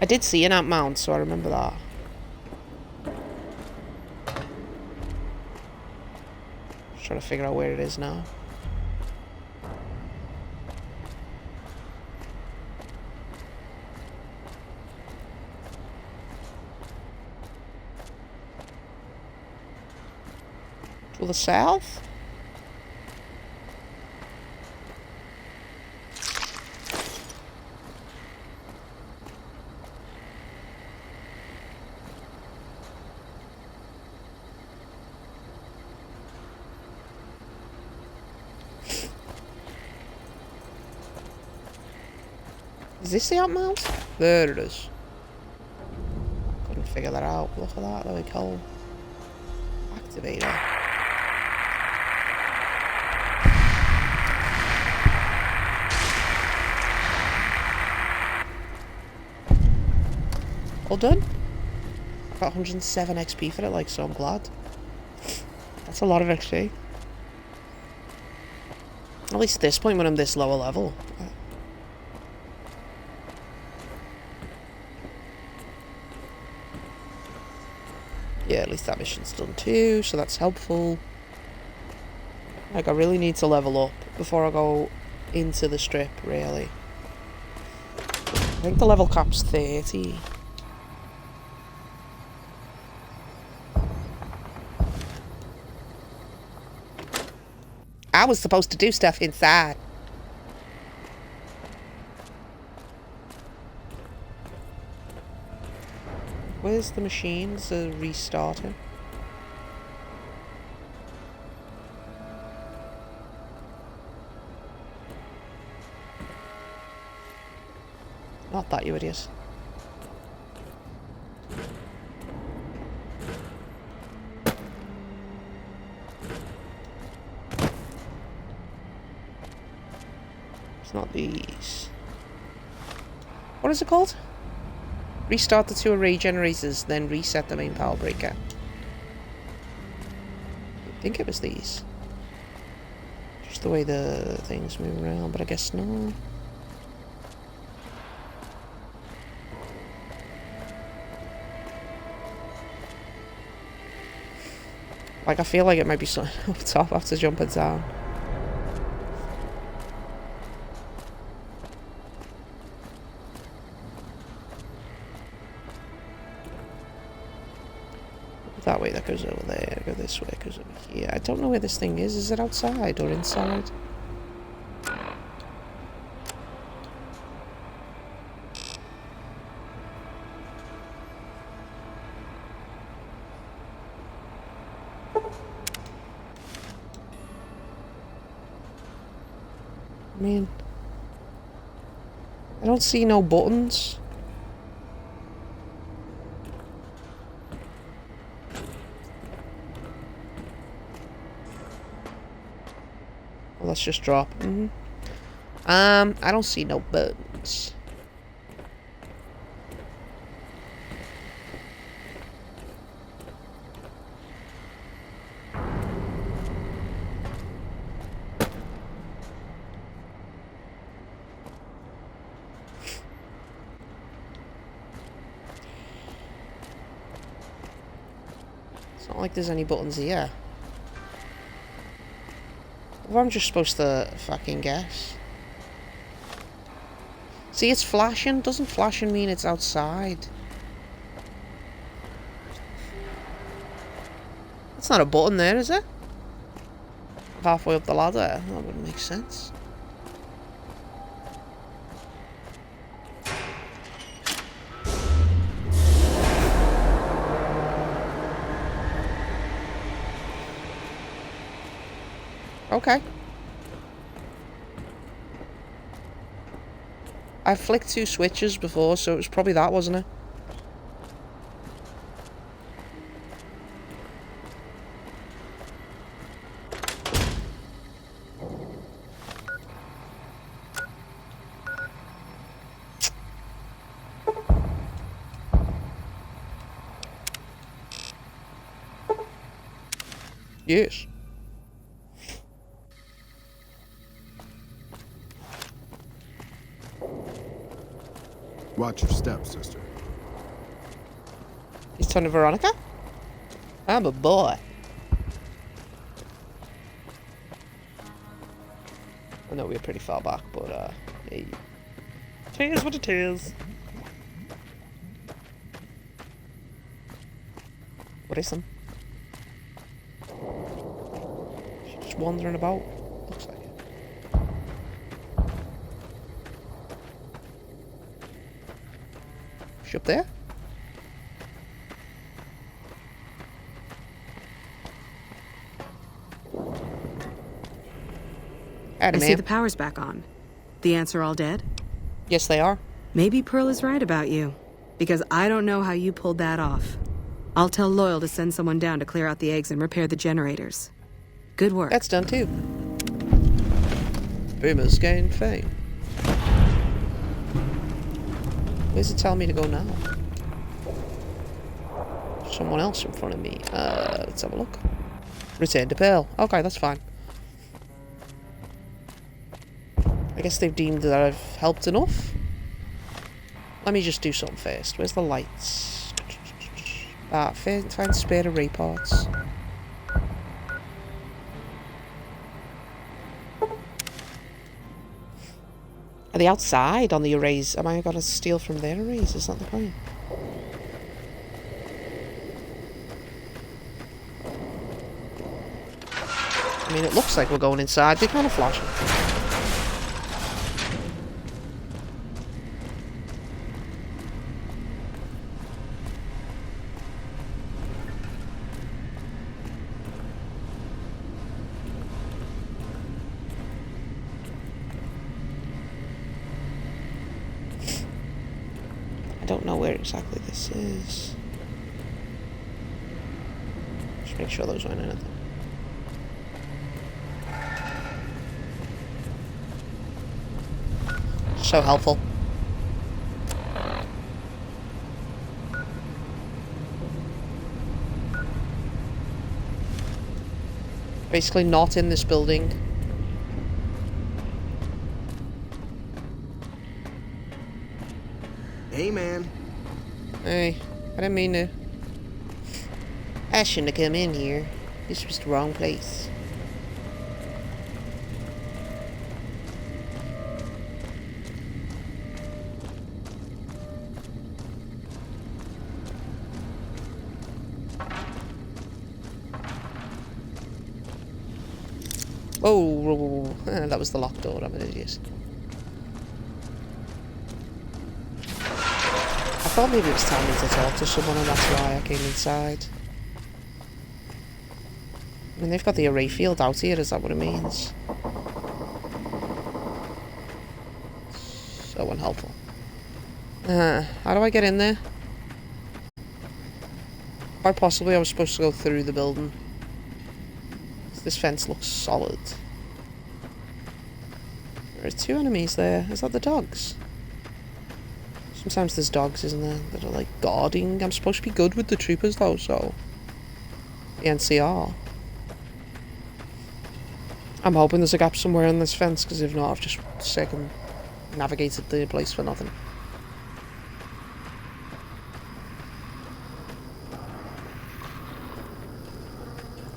I did see an amp mount, so I remember that. Just trying to figure out where it is now. To the south? Is this the amp mount? There it is. Couldn't figure that out. Look at that, there we go. Activator. All done. I got 107 XP for it, like, so I'm glad. That's a lot of XP. At least at this point when I'm this lower level. Yeah, at least that mission's done too, so that's helpful. Like, I really need to level up before I go into the strip, really. I think the level cap's 30. I was supposed to do stuff inside. Where's the machines? The restarter. Not that, you idiot. It's not these. What is it called? Restart the 2 array generators, then reset the main power breaker. I think it was these. Just the way the things move around, but I guess no. Like, I feel like it might be something up top after jumping down. That way, that goes over there. Go this way, it goes over here. I don't know where this thing is. Is it outside or inside? I mean, I don't see no buttons. Well, let's just drop. I don't see no buttons. It's not like there's any buttons here. Or I'm just supposed to fucking guess. See, it's flashing. Doesn't flashing mean it's outside? That's not a button there, is it? Halfway up the ladder. That wouldn't make sense. Okay. I flicked 2 switches before, so it was probably that, wasn't it? Yes. Watch your step, sister. He's turning Veronica? I'm a boy. I know we're pretty far back, but hey. It is what it is. What is them? She's just wandering about. Looks like it. She up there? I see the power's back on. The ants are all dead? Yes, they are. Maybe Pearl is right about you, because I don't know how you pulled that off. I'll tell Loyal to send someone down to clear out the eggs and repair the generators. Good work. That's done too. Boomers gain fame. Where's it telling me to go now? Someone else in front of me. Let's have a look. Return to Pearl. Okay, that's fine. I guess they've deemed that I've helped enough. Let me just do something first. Where's the lights? Find spare array parts. Are they outside on the arrays? Am I going to steal from their arrays? Is that the point? I mean, it looks like we're going inside. They're kind of flashing. I don't know where exactly this is. Just make sure those weren't anything. So helpful. Basically not in this building. Hey, man. Hey, I didn't mean to. I shouldn't have come in here. This was the wrong place. Oh, that was the locked door. I'm an idiot. I thought maybe it was telling me to talk to someone and that's why I came inside. I mean, they've got the array field out here, is that what it means? So unhelpful. How do I get in there? Quite possibly I was supposed to go through the building. This fence looks solid. There are 2 enemies there. Is that the dogs? Sometimes there's dogs, isn't there, that are like guarding. I'm supposed to be good with the troopers though, so... The NCR. I'm hoping there's a gap somewhere in this fence, because if not, I've just circumnavigated the place for nothing.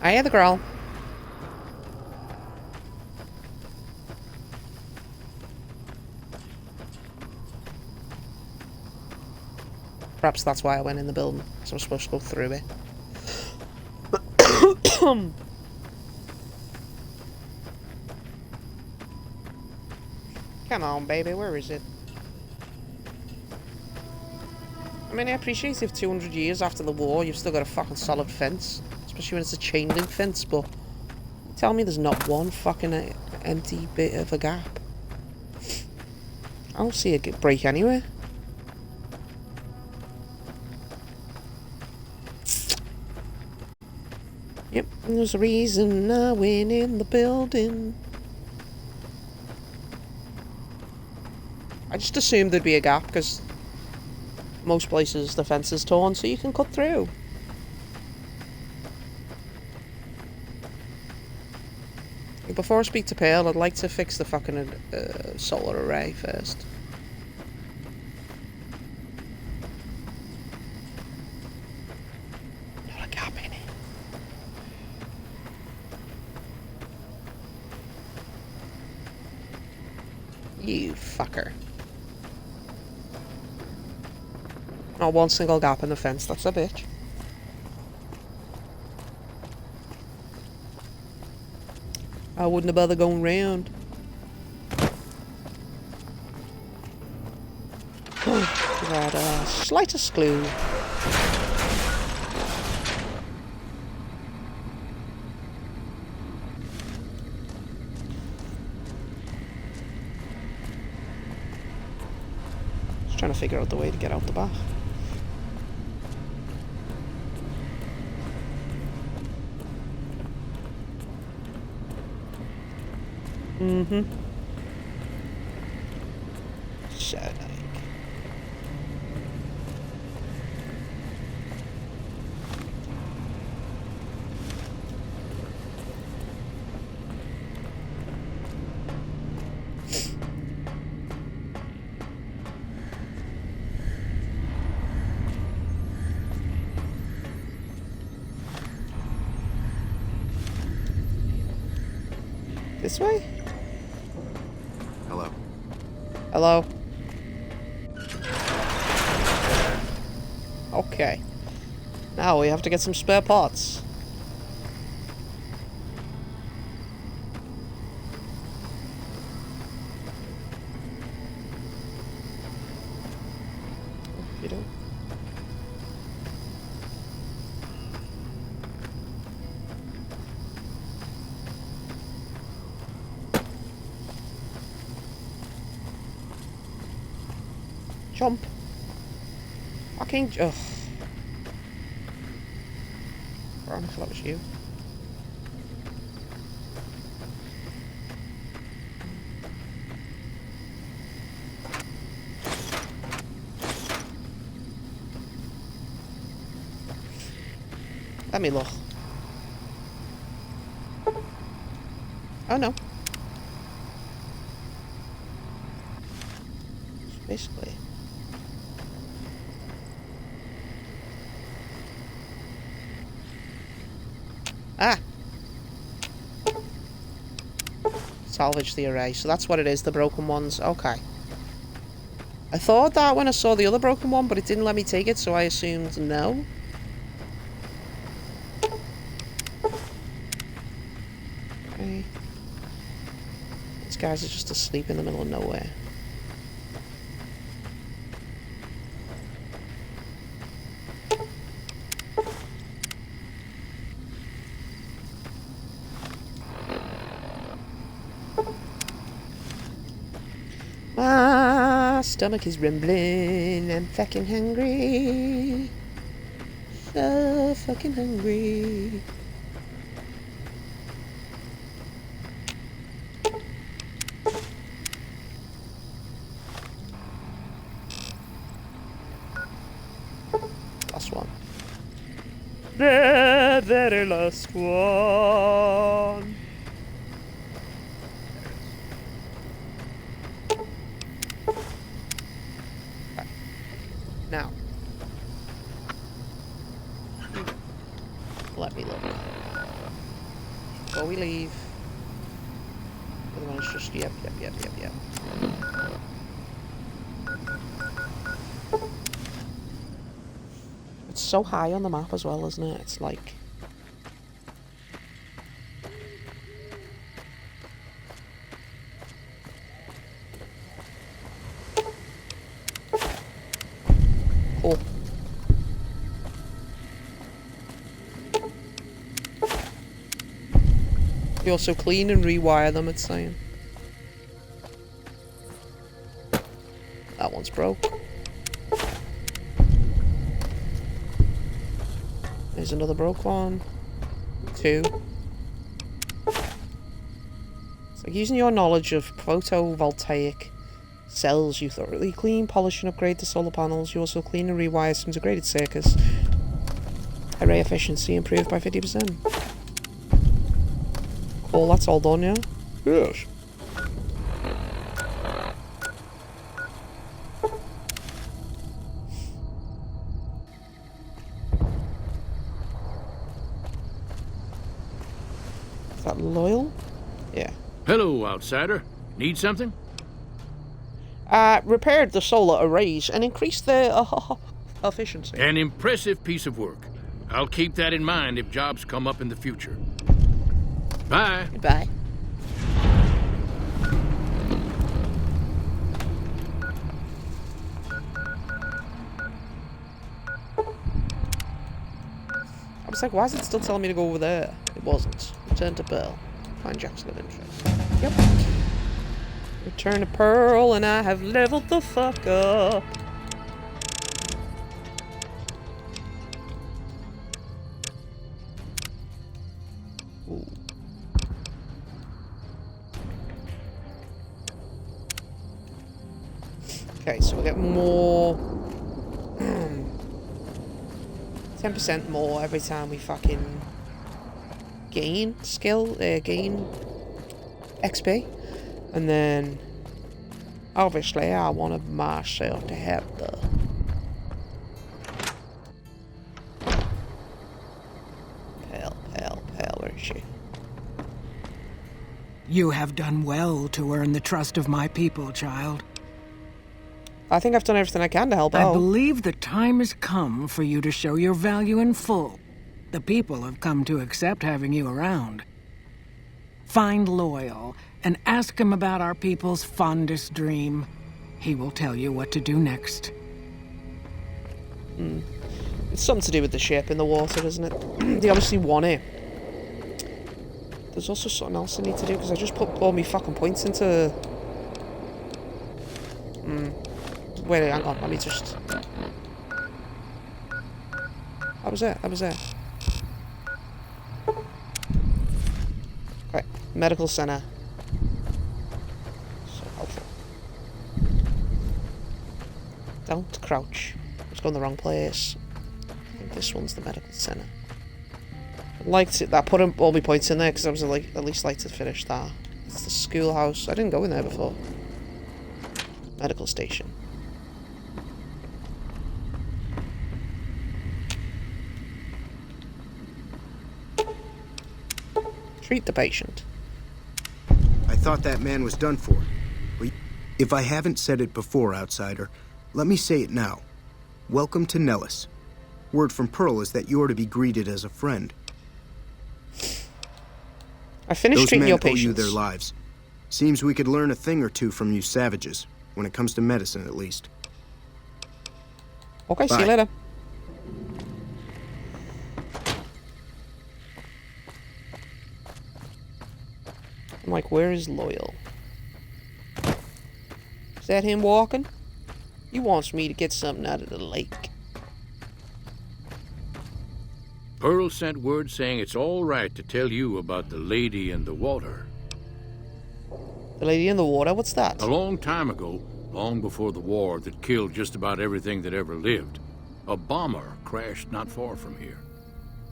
I hear the growl. Perhaps that's why I went in the building, because I was supposed to go through it. Come on, baby, where is it? I mean, I appreciate if 200 years after the war, you've still got a fucking solid fence. Especially when it's a chain link fence, but... Tell me there's not one fucking empty bit of a gap. I don't see a break anywhere. Yep, there's a reason I went in the building. I just assumed there'd be a gap, because most places the fence is torn, so you can cut through. Before I speak to Pearl, I'd like to fix the fucking solar array first. Not a gap in it. You fucker. Not one single gap in the fence, that's a bitch. I wouldn't have bothered going round. That slightest clue. Just trying to figure out the way to get out the back. Mm-hmm. Shut up. This way? Hello. Hello? Okay. Now we have to get some spare parts. You don't. Jump. Fucking ugh. Veronica, that was you. Let me look. Oh no. Basically. Ah! Salvage the array. So that's what it is, the broken ones. Okay. I thought that when I saw the other broken one, but it didn't let me take it, so I assumed no. Okay. These guys are just asleep in the middle of nowhere. My stomach is rumbling. I'm fucking hungry. So fucking hungry. Last one. The very last one. Now, let me look. Before we leave, the other one's just, yep. It's so high on the map as well, isn't it? It's like... Cool. You also clean and rewire them, it's saying. That one's broke. There's another broke one. 2. It's like using your knowledge of photovoltaic cells. You thoroughly clean, polish and upgrade the solar panels. You also clean and rewire some degraded circuits. Array efficiency improved by 50%. Cool, that's all done, yeah? Yes. Is that loyal? Yeah. Hello, outsider. Need something? Repaired the solar arrays and increased their efficiency. An impressive piece of work. I'll keep that in mind if jobs come up in the future. Bye. Goodbye. I was like, why is it still telling me to go over there? It wasn't. Return to Pearl. Find Jackson of interest. Yep. Return to Pearl, and I have leveled the fuck up. Ooh. Okay, so we get more... 10% more every time we fucking gain skill, gain XP. And then, obviously, I wanted myself to have the... Pal, where is she? You have done well to earn the trust of my people, child. I think I've done everything I can to help I out. believe the time has come for you to show your value in full. The people have come to accept having you around. Find Loyal and ask him about our people's fondest dream. He will tell you what to do next. It's something to do with the ship in the water, isn't it? They obviously want it. There's also something else I need to do, because I just put all my fucking points into... Wait, hang on, let me just... That was it. Okay, medical center. So helpful. Don't crouch. I was going the wrong place. I think this one's the medical center. Liked it. That put all my points in there because I was like, at least like to finish that. It's the schoolhouse. I didn't go in there before. Medical station. Treat the patient. I thought that man was done for. But if I haven't said it before, outsider, let me say it now. Welcome to Nellis. Word from Pearl is that you're to be greeted as a friend. I finished treating your patients. Those men owe you their lives. Seems we could learn a thing or two from you savages, when it comes to medicine at least. Okay, Bye. see you later. I'm like, where is Loyal? Is that him walking? He wants me to get something out of the lake. Pearl sent word saying it's all right to tell you about the lady in the water. The lady in the water? What's that? A long time ago, long before the war that killed just about everything that ever lived, a bomber crashed not far from here.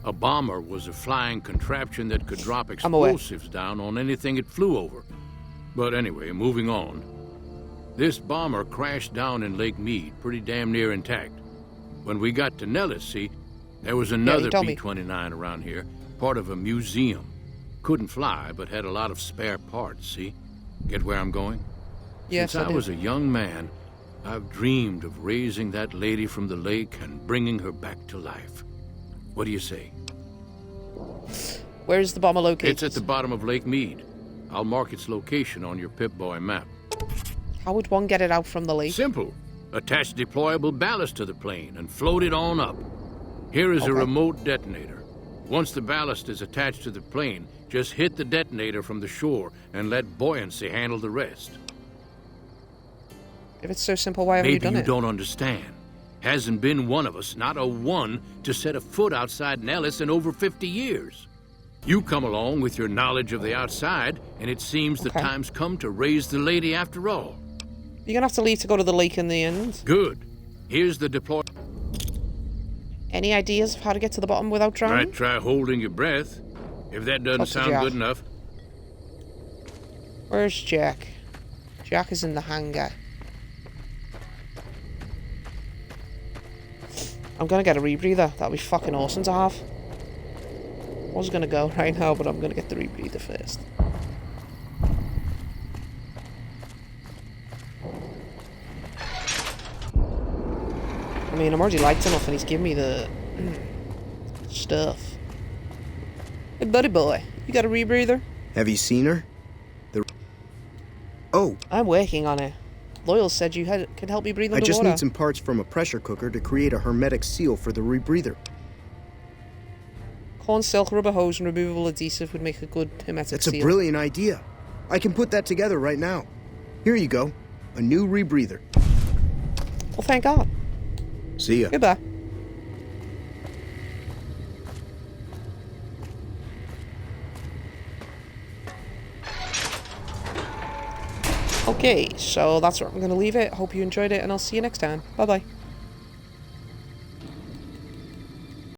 A bomber was a flying contraption that could drop explosives down on anything it flew over. But anyway, moving on. This bomber crashed down in Lake Mead, pretty damn near intact. When we got to Nellis, see, there was another B-29 around here, part of a museum. Couldn't fly, but had a lot of spare parts, see? Get where I'm going? Yes, Since I I do. was a young man, I've dreamed of raising that lady from the lake and bringing her back to life. What do you say? Where is the bomber located? It's at the bottom of Lake Mead. I'll mark its location on your Pip-Boy map. How would one get it out from the lake? Simple. Attach deployable ballast to the plane and float it on up. Here is a remote detonator. Once the ballast is attached to the plane, just hit the detonator from the shore and let buoyancy handle the rest. If it's so simple, why haven't you done Maybe it? you don't understand. Hasn't been one of us, not a one, to set a foot outside Nellis in over 50 years. You come along with your knowledge of the outside, and it seems the time's come to raise the lady after all. You're gonna have to leave to go to the lake in the end. Good. Here's the deploy... Any ideas of how to get to the bottom without drowning? Might try holding your breath, if that doesn't What's the sound Jack? good enough. Where's Jack? Jack is in the hangar. I'm gonna get a rebreather. That'd be fucking awesome to have. I was gonna go right now, but I'm gonna get the rebreather first. I mean, I'm already liked enough and he's giving me the stuff. Hey, buddy boy, you got a rebreather? Have you seen her? Oh, I'm working on it. Loyal said you could help me breathe I underwater. just need some parts from a pressure cooker to create a hermetic seal for the rebreather. Corn silk, rubber hose, and removable adhesive would make a good hermetic That's seal. a brilliant idea. I can put that together right now. Here you go. A new rebreather. Well, thank God. See ya. Goodbye. Okay, so that's where I'm going to leave it. Hope you enjoyed it, and I'll see you next time. Bye-bye.